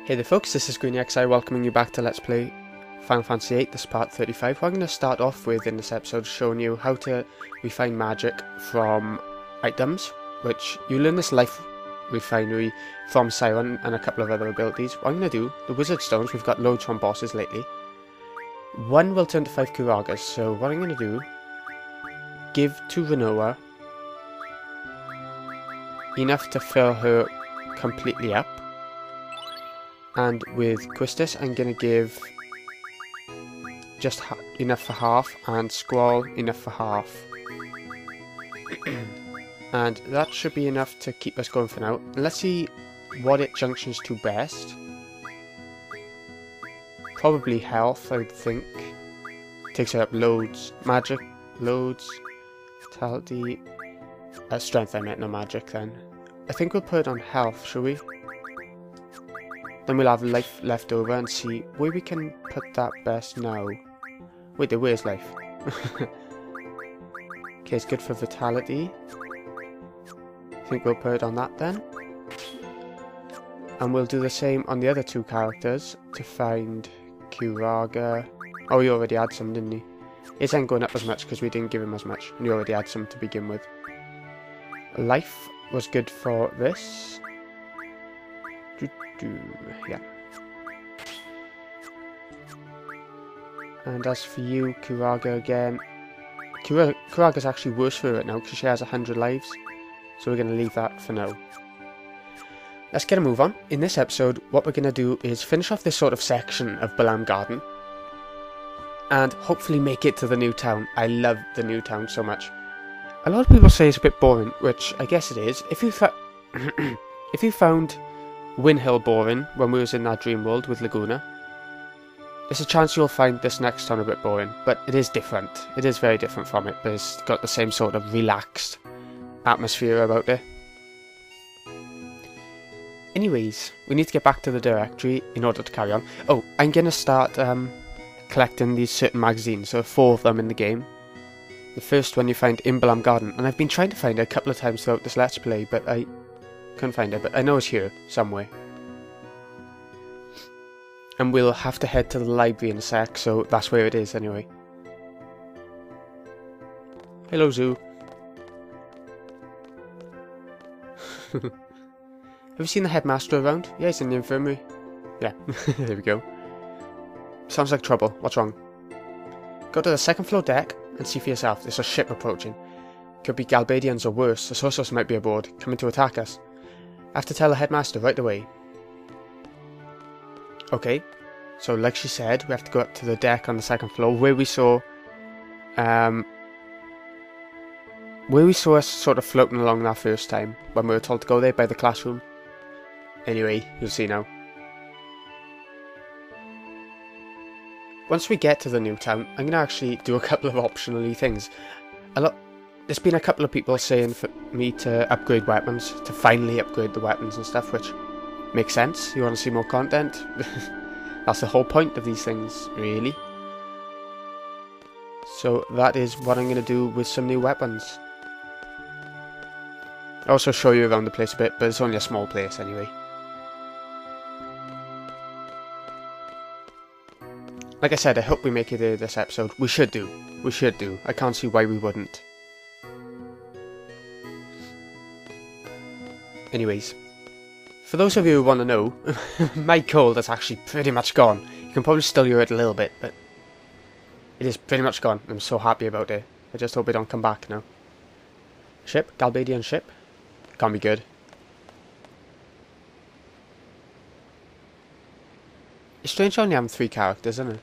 Hey there folks, this is GreenXI welcoming you back to Let's Play Final Fantasy VIII, this is part 35. What I'm going to start off with in this episode is showing you how to refine magic from items, which you learn this life refinery from Siren and a couple of other abilities. What I'm going to do, the wizard stones, we've got loads from bosses lately. One will turn to 5 curagas, so what I'm going to do, give to Renoa enough to fill her completely up. And with Quistis, I'm going to give just enough for half, and Squall enough for half. And that should be enough to keep us going for now. Let's see what it junctions to best. Probably health, I would think. Takes her up loads. Magic, loads. Vitality. Strength, I meant, no magic then. I think we'll put it on health, shall we? Then we'll have life left over and see where we can put that best now. Wait, where's life? Okay, it's good for vitality. I think we'll put it on that then. And we'll do the same on the other two characters to find curaga. Oh, he already had some, didn't he? His ain't going up as much because we didn't give him as much. And he already had some to begin with. Life was good for this. Yeah. And as for you, curaga again. Curaga's actually worse for her now because she has 100 lives. So we're going to leave that for now. Let's get a move on. In this episode, what we're going to do is finish off this sort of section of Balamb Garden. And hopefully make it to the new town. I love the new town so much. A lot of people say it's a bit boring, which I guess it is. If you found Windhill boring when we was in that dream world with Laguna, there's a chance you'll find this next town a bit boring, but it is different. It is very different from it, but it's got the same sort of relaxed atmosphere about it. Anyways, we need to get back to the directory in order to carry on. Oh, I'm going to start collecting these certain magazines. There are 4 of them in the game. The first one you find in Balamb Garden, and I've been trying to find it a couple of times throughout this Let's Play, but I couldn't find it, but I know it's here somewhere. And we'll have to head to the library in a sec, so that's where it is anyway. Hello, Zoo. Have you seen the headmaster around? Yeah, he's in the infirmary. Yeah, there we go. Sounds like trouble. What's wrong? Go to the 2nd floor deck and see for yourself. There's a ship approaching. Could be Galbadians or worse. The sorceress might be aboard, coming to attack us. I have to tell the headmaster right away. Okay, so like she said, we have to go up to the deck on the 2nd floor where we saw us sort of floating along that first time when we were told to go there by the classroom. Anyway, you'll see now. Once we get to the new town, I'm going to actually do a couple of optional things. There's been a couple of people saying for me to upgrade weapons, to finally upgrade the weapons and stuff, which makes sense. You want to see more content? That's the whole point of these things, really. So that is what I'm going to do with some new weapons. I'll also show you around the place a bit, but it's only a small place anyway. Like I said, I hope we make it there this episode. We should do. We should do. I can't see why we wouldn't. Anyways, for those of you who want to know, my cold is actually pretty much gone. You can probably still hear it a little bit, but it is pretty much gone. I'm so happy about it. I just hope it don't come back now. Ship? Galbadian ship? Can't be good. It's strange only having 3 characters, isn't it?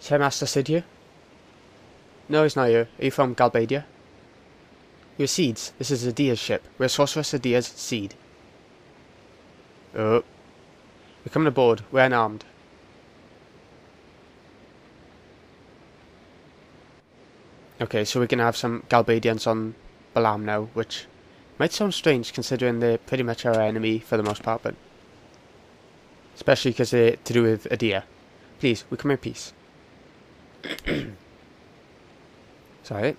Is Headmaster Sid here? No, he's not here. Are you from Galbadia? You're Seeds. This is Adia's ship. We're Sorceress Adia's Seed. Oh. We're coming aboard. We're unarmed. Okay, so we're going to have some Galbadians on Balamb now, which might sound strange considering they're pretty much our enemy for the most part, but especially because they're to do with Adia. Please, we come in peace. Sorry.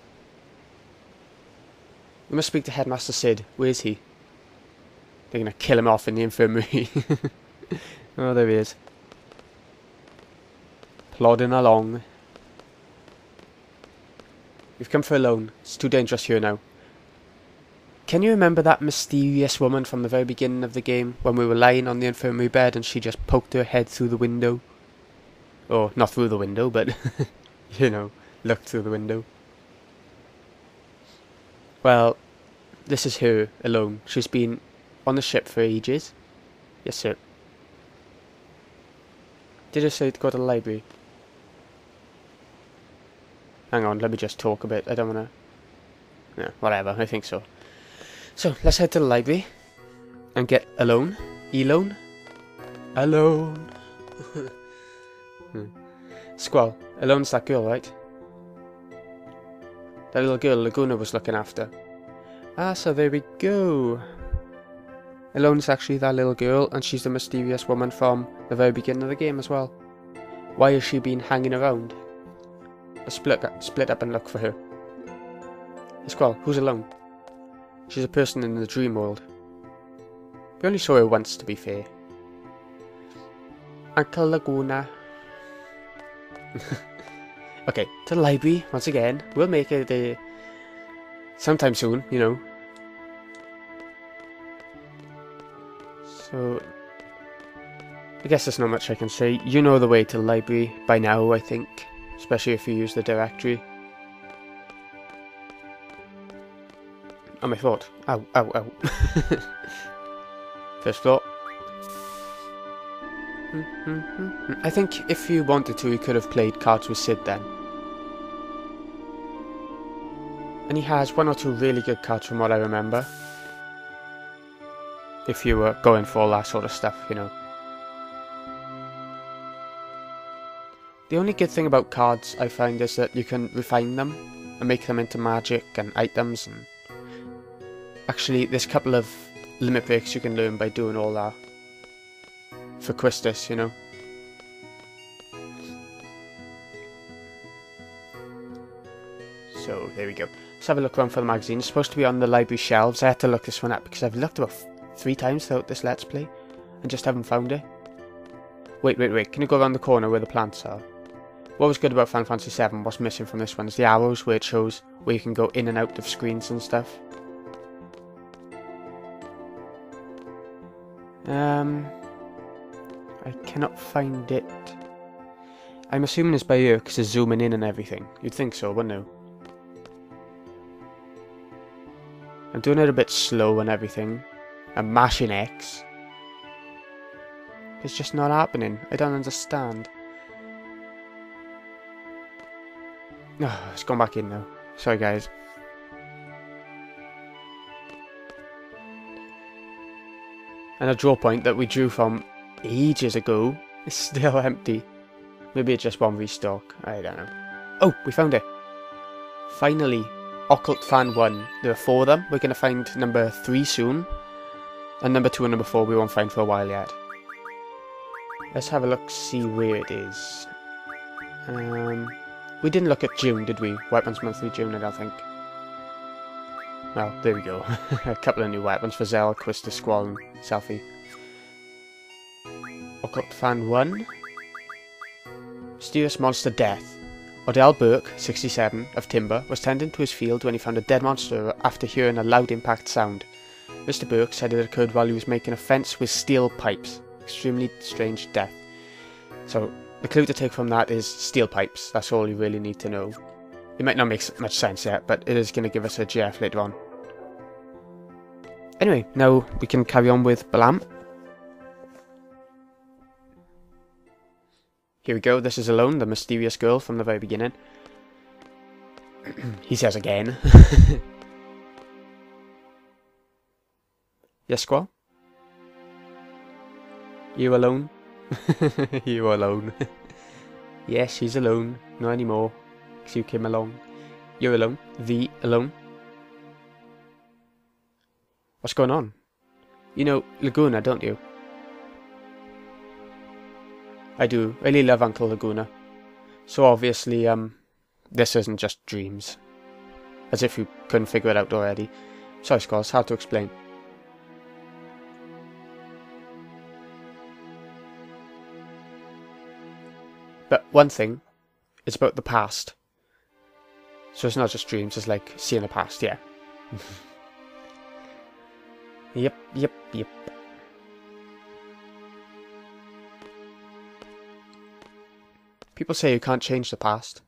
We must speak to Headmaster Sid. Where is he? They're going to kill him off in the infirmary. Oh, there he is. Plodding along. We've come for Ellone. It's too dangerous here now. Can you remember that mysterious woman from the very beginning of the game when we were lying on the infirmary bed and she just poked her head through the window? Or, not through the window, but, you know, looked through the window. Well, this is her, Ellone. She's been on the ship for ages. Yes, sir. Did you say to go to the library? Hang on, let me just talk a bit. I don't want to... No, whatever, I think so. So, let's head to the library and get Ellone. Elone? Ellone. Squall, Ellone's that girl, right? That little girl Laguna was looking after. Ah, so there we go. Ellone's actually that little girl, and she's the mysterious woman from the very beginning of the game as well. Why has she been hanging around? Let's split up and look for her. Hey, Squall, who's Ellone? She's a person in the dream world. We only saw her once, to be fair. Uncle Laguna. Okay, to the library, once again. We'll make it sometime soon, you know. So, I guess there's not much I can say. You know the way to the library by now, I think. Especially if you use the directory. Oh, my thought. Ow, ow, ow. First floor. I think if you wanted to, you could have played cards with Sid then. And he has one or two really good cards from what I remember. If you were going for all that sort of stuff, you know. The only good thing about cards, I find, is that you can refine them and make them into magic and items. And actually, there's a couple of limit breaks you can learn by doing all that. For Quistis, you know. So, there we go. Let's have a look around for the magazine. It's supposed to be on the library shelves. I had to look this one up because I've looked about 3 times throughout this Let's Play and just haven't found it. Wait. Can you go around the corner where the plants are? What was good about Final Fantasy VII, what's missing from this one, is the arrows where it shows where you can go in and out of screens and stuff. I cannot find it. I'm assuming it's by here because it's zooming in and everything. You'd think so, wouldn't you? I'm doing it a bit slow and everything. I'm mashing X. It's just not happening. I don't understand. Oh, it's gone back in now. Sorry, guys. And a draw point that we drew from ages ago is still empty. Maybe it just won't restock. I don't know. Oh, we found it. Finally. Occult Fan 1. There are 4 of them. We're going to find number 3 soon. And number 2 and number 4 we won't find for a while yet. Let's have a look, see where it is. We didn't look at June, did we? Weapons Monthly June, I don't think. Well, there we go. A couple of new weapons for Zell, Quistis, Squall, and Selfie. Occult Fan 1. Mysterious Monster Death. Odell Burke, 67, of Timber, was tending to his field when he found a dead monster after hearing a loud impact sound. Mr. Burke said it occurred while he was making a fence with steel pipes. Extremely strange death. So, the clue to take from that is steel pipes. That's all you really need to know. It might not make much sense yet, but it is going to give us a GF later on. Anyway, now we can carry on with Balam. Here we go, this is Ellone, the mysterious girl from the very beginning. He says again. Yes, Squall? You alone? You alone. Yes, she's alone. Not anymore. Because you came along. You're alone. The Ellone. What's going on? You know Laguna, don't you? I do. Really love Uncle Laguna. So obviously, this isn't just dreams. As if you couldn't figure it out already. Sorry, Squall, it's hard to explain. But one thing, it's about the past. So it's not just dreams, it's like seeing the past, yeah. Yep. People say you can't change the past.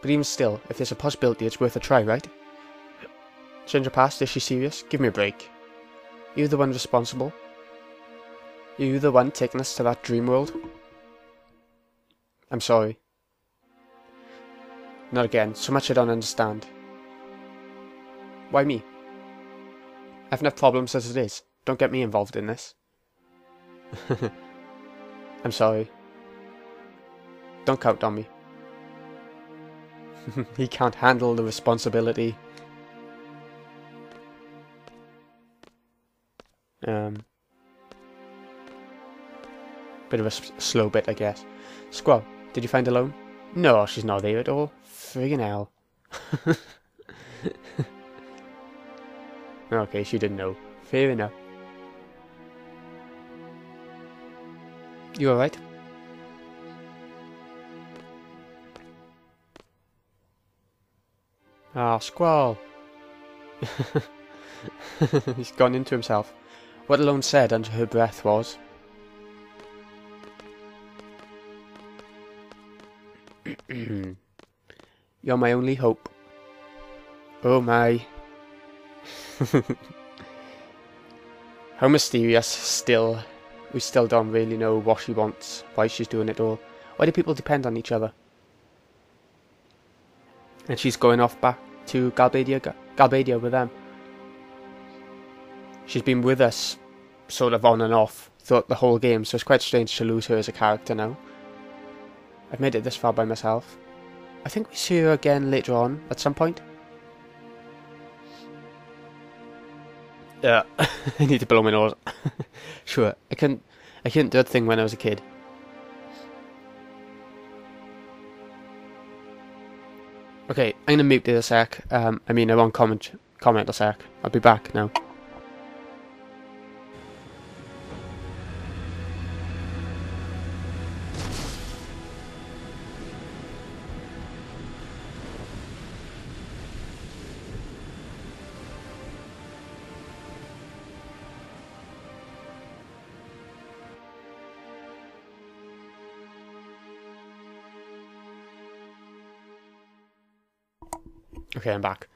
But even still, if there's a possibility, it's worth a try, right? Change the past? Is she serious? Give me a break. You the one responsible? You the one taking us to that dream world? I'm sorry. Not again. So much I don't understand. Why me? I've enough problems as it is. Don't get me involved in this. I'm sorry. Don't count on me. He can't handle the responsibility. Bit of a slow bit, I guess. Squall, did you find Elone? No, she's not there at all. Friggin' hell. Okay, she didn't know. Fair enough. You alright? Ah, Squall. He's gone into himself. What Elone said under her breath was, "You're my only hope." Oh my. How mysterious still. We still don't really know what she wants, why she's doing it all. Why do people depend on each other? And she's going off back to Galbadia with them. She's been with us, sort of on and off, throughout the whole game, so it's quite strange to lose her as a character now. I've made it this far by myself. I think we see her again later on, at some point. Yeah, I need to blow my nose. Sure, I couldn't do that thing when I was a kid. Okay, I'm gonna mute it a sec. I won't comment a sec. I'll be back now. Okay, I'm back.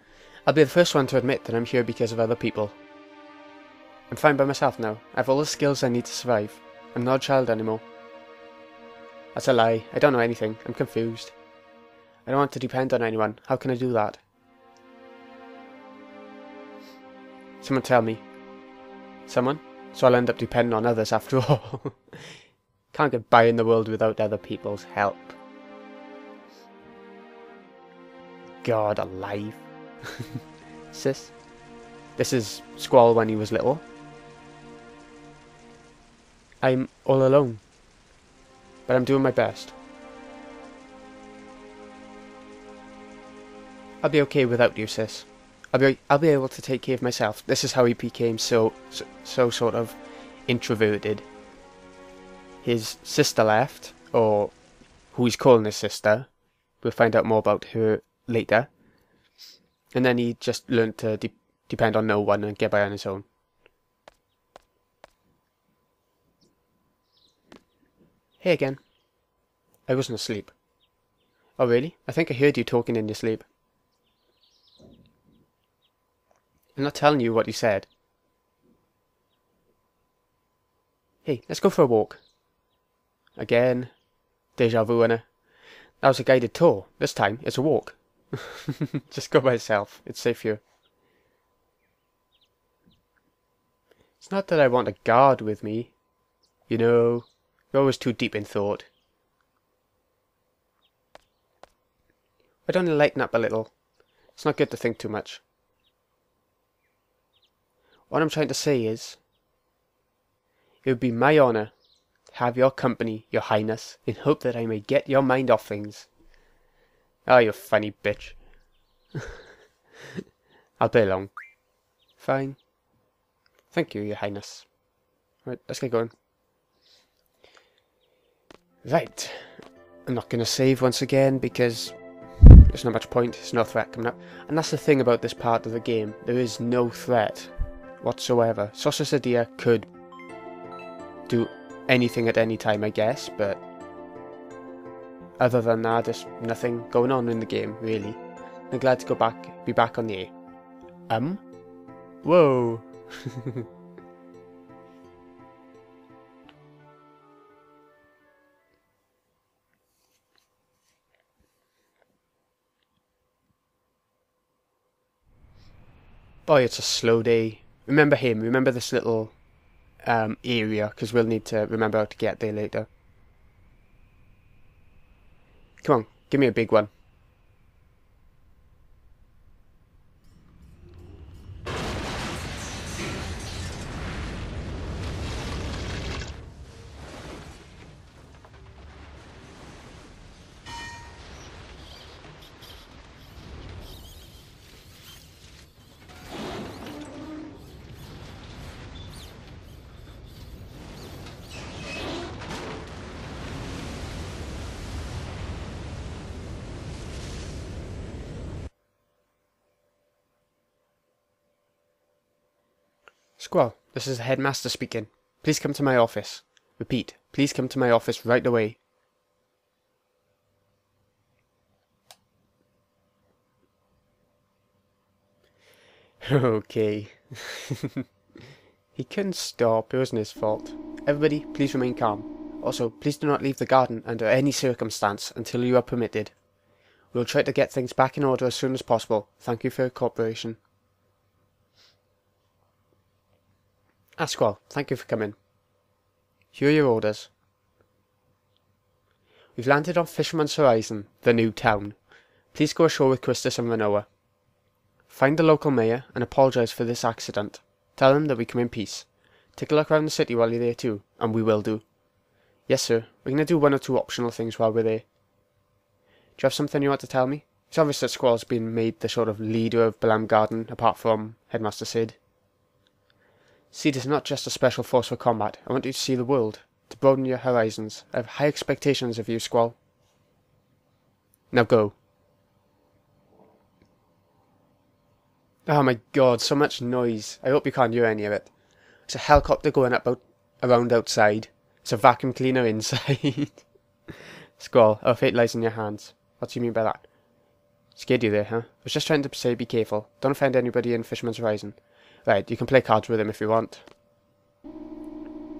I'll be the first one to admit that I'm here because of other people. I'm fine by myself now. I have all the skills I need to survive. I'm not a child anymore. That's a lie. I don't know anything. I'm confused. I don't want to depend on anyone. How can I do that? Someone tell me. Someone? So I'll end up depending on others after all. Can't get by in the world without other people's help. God alive. Sis? This is Squall when he was little. I'm all alone. But I'm doing my best. I'll be okay without you, sis. I'll be able to take care of myself. This is how he became so sort of introverted. His sister left, or who he's calling his sister. We'll find out more about her later. And then he just learned to depend on no one and get by on his own. Hey again. I wasn't asleep. Oh really? I think I heard you talking in your sleep. I'm not telling you what you said. Hey, let's go for a walk. Again. Deja vu, innit? That was a guided tour. This time, it's a walk. Just go by yourself. It's safe here. It's not that I want a guard with me. You know, you're always too deep in thought. Why don't you lighten up a little? It's not good to think too much. What I'm trying to say is, it would be my honour to have your company, your highness, in hope that I may get your mind off things. Oh, you funny bitch. I'll play along. Fine. Thank you, your highness. Right, let's get going. Right. I'm not going to save once again because there's not much point, there's no threat coming up. And that's the thing about this part of the game, there is no threat whatsoever. Saucer Deer could do anything at any time, I guess, but other than that, there's nothing going on in the game, really. I'm glad to be back on the air. Whoa! Boy, it's a slow day. Remember him, remember this little area, because we'll need to remember how to get there later. Come on, give me a big one. Squall, this is the headmaster speaking. Please come to my office. Repeat, please come to my office right away. Okay. He couldn't stop, it wasn't his fault. Everybody, please remain calm. Also, please do not leave the garden under any circumstance until you are permitted. We will try to get things back in order as soon as possible. Thank you for your cooperation. Squall, thank you for coming. Here are your orders. We've landed on Fisherman's Horizon, the new town. Please go ashore with Christus and Renoa. Find the local mayor and apologise for this accident. Tell him that we come in peace. Take a look around the city while you're there too, and we will do. Yes, sir. We're going to do one or two optional things while we're there. Do you have something you want to tell me? It's obvious that Squall's been made the sort of leader of Balam Garden, apart from Headmaster Sid. Sid is not just a special force for combat. I want you to see the world, to broaden your horizons. I have high expectations of you, Squall. Now go. Oh my god, so much noise. I hope you can't hear any of it. It's a helicopter going around outside. It's a vacuum cleaner inside. Squall, our fate lies in your hands. What do you mean by that? Scared you there, huh? I was just trying to say be careful. Don't offend anybody in Fisherman's Horizon. Right, you can play cards with him if you want.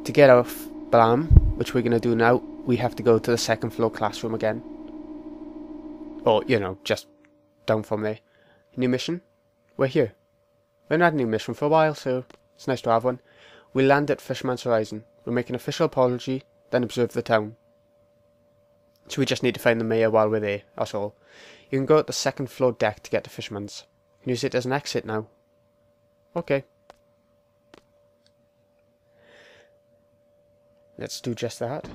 To get off Balam, which we're going to do now, we have to go to the second floor classroom again. Or, you know, just down from there. New mission? We're here. We haven't had a new mission for a while, so it's nice to have one. We'll land at Fisherman's Horizon. We'll make an official apology, then observe the town. So we just need to find the mayor while we're there, that's all. You can go at the second floor deck to get to Fisherman's. You can use it as an exit now. Okay. Let's do just that.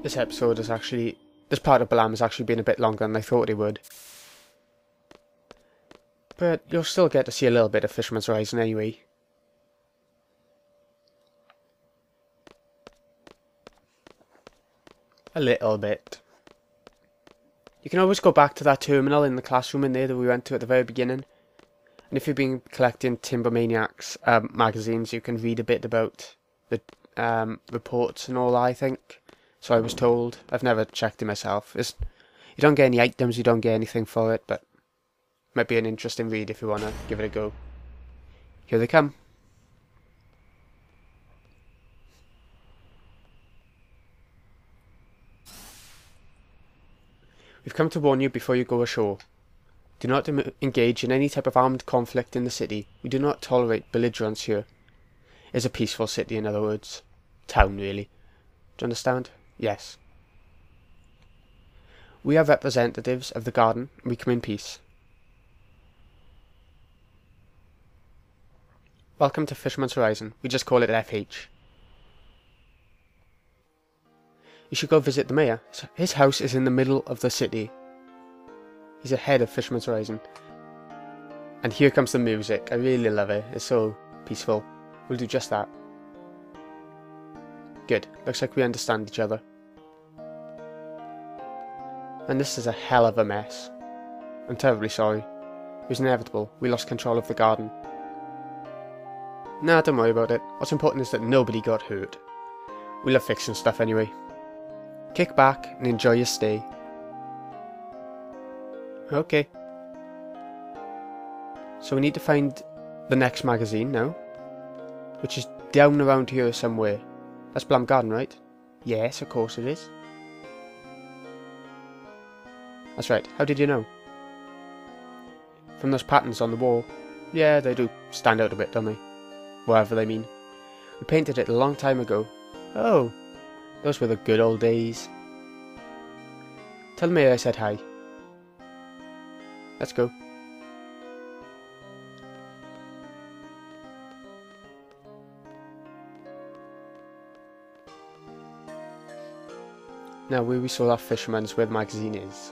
This episode is actually... This part of Balam has actually been a bit longer than I thought it would. But you'll still get to see a little bit of Fisherman's Horizon anyway. A little bit. You can always go back to that terminal in the classroom in there that we went to at the very beginning. And if you've been collecting Timber Maniacs magazines, you can read a bit about the reports and all that, I think. So I was told. I've never checked it myself. You don't get any items, you don't get anything for it, but might be an interesting read if you want to give it a go. Here they come. We've come to warn you before you go ashore. Do not engage in any type of armed conflict in the city. We do not tolerate belligerence here. It's a peaceful city, in other words. Town, really. Do you understand? Yes. We are representatives of the garden, and we come in peace. Welcome to Fisherman's Horizon. We just call it FH. You should go visit the mayor. His house is in the middle of the city. He's ahead of Fisherman's Horizon. And here comes the music. I really love it. It's so peaceful. We'll do just that. Good. Looks like we understand each other. And this is a hell of a mess. I'm terribly sorry. It was inevitable. We lost control of the garden. Nah, don't worry about it. What's important is that nobody got hurt. We love fixing stuff anyway. Kick back and enjoy your stay. Okay. So we need to find the next magazine now. Which is down around here somewhere. That's Blam Garden, right? Yes, of course it is. That's right. How did you know? From those patterns on the wall. Yeah, they do stand out a bit, don't they? Whatever they mean. We painted it a long time ago. Oh, those were the good old days. Tell me I said hi. Let's go. Now where we saw that fisherman is where the magazine is.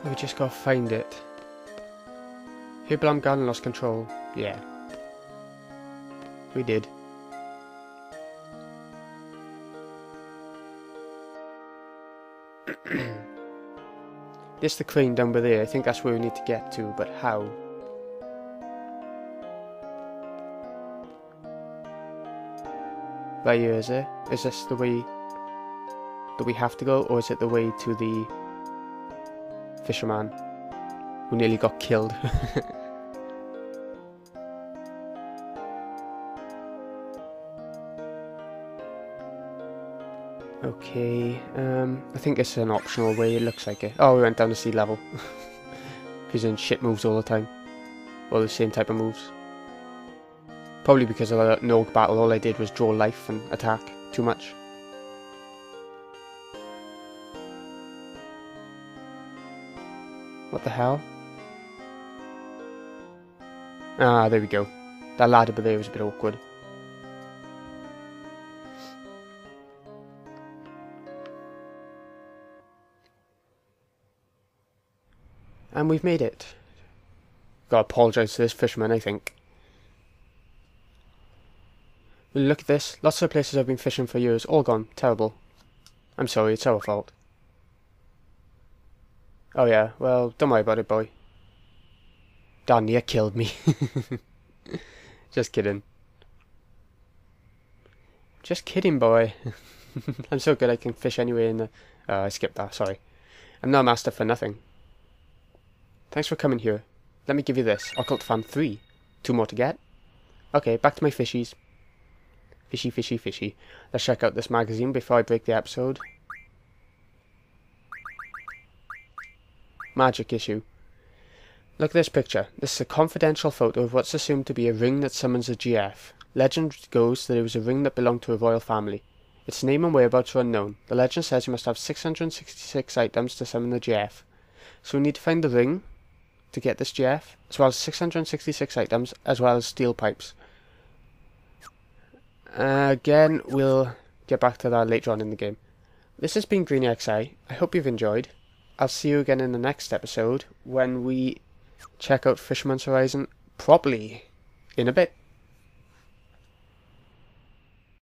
We just gotta find it. Here Blam Garden lost control. Yeah. We did. This the crane down by there. I think that's where we need to get to, but how? Right here, is it? Is this the way that we have to go, or is it the way to the fisherman who nearly got killed? Okay, I think it's an optional way, it looks like it. Oh, we went down to sea level. Because then shit moves all the time. Or the same type of moves. Probably because of the Nog battle, all I did was draw life and attack too much. What the hell? Ah, there we go. That ladder over there was a bit awkward. And we've made it. Gotta apologise to this fisherman, I think. Well, look at this. Lots of places I've been fishing for years, all gone. Terrible. I'm sorry, it's our fault. Oh yeah, well, don't worry about it, boy. Darn near killed me. Just kidding. Just kidding, boy. I'm so good I can fish anyway in the... I skipped that, sorry. I'm not a master for nothing. Thanks for coming here. Let me give you this. Occult Fan 3. 2 more to get. Okay, back to my fishies. Fishy, fishy, fishy. Let's check out this magazine before I break the episode. Magic issue. Look at this picture. This is a confidential photo of what's assumed to be a ring that summons a GF. Legend goes that it was a ring that belonged to a royal family. Its name and whereabouts are unknown. The legend says you must have 666 items to summon the GF. So we need to find the ring to get this GF, as well as 666 items, as well as steel pipes. Again, we'll get back to that later on in the game. This has been Green XI. I hope you've enjoyed. I'll see you again in the next episode when we check out Fisherman's Horizon properly in a bit.